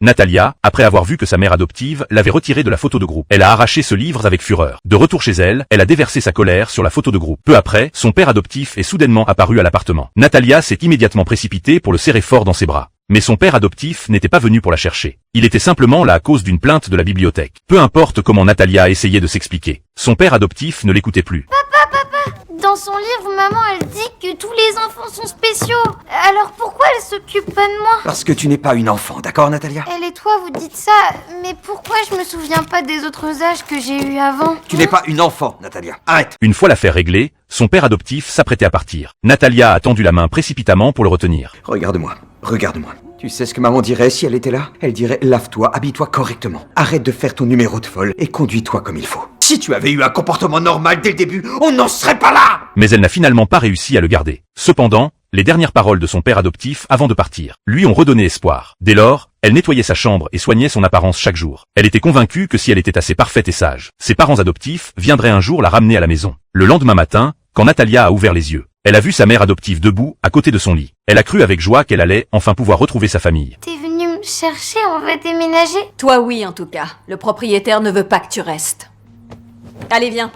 Natalia, après avoir vu que sa mère adoptive l'avait retirée de la photo de groupe, elle a arraché ce livre avec fureur. De retour chez elle, elle a déversé sa colère sur la photo de groupe. Peu après, son père adoptif est soudainement apparu à l'appartement. Natalia s'est immédiatement précipitée pour le serrer fort dans ses bras. Mais son père adoptif n'était pas venu pour la chercher. Il était simplement là à cause d'une plainte de la bibliothèque. Peu importe comment Natalia a essayé de s'expliquer, son père adoptif ne l'écoutait plus. Dans son livre, maman, elle dit que tous les enfants sont spéciaux. Alors pourquoi elle s'occupe pas de moi? Parce que tu n'es pas une enfant, d'accord, Natalia? Elle et toi, vous dites ça, mais pourquoi je me souviens pas des autres âges que j'ai eus avant? Tu n'es pas une enfant, Natalia. Arrête. Une fois l'affaire réglée, son père adoptif s'apprêtait à partir. Natalia a tendu la main précipitamment pour le retenir. Regarde-moi, regarde-moi. Tu sais ce que maman dirait si elle était là? Elle dirait, lave-toi, habille-toi correctement. Arrête de faire ton numéro de folle et conduis-toi comme il faut. Si tu avais eu un comportement normal dès le début, on n'en serait pas là! Mais elle n'a finalement pas réussi à le garder. Cependant, les dernières paroles de son père adoptif avant de partir lui ont redonné espoir. Dès lors, elle nettoyait sa chambre et soignait son apparence chaque jour. Elle était convaincue que si elle était assez parfaite et sage, ses parents adoptifs viendraient un jour la ramener à la maison. Le lendemain matin, quand Natalia a ouvert les yeux, elle a vu sa mère adoptive debout à côté de son lit. Elle a cru avec joie qu'elle allait enfin pouvoir retrouver sa famille. T'es venu me chercher, on va déménager? Toi oui en tout cas. Le propriétaire ne veut pas que tu restes. Allez viens.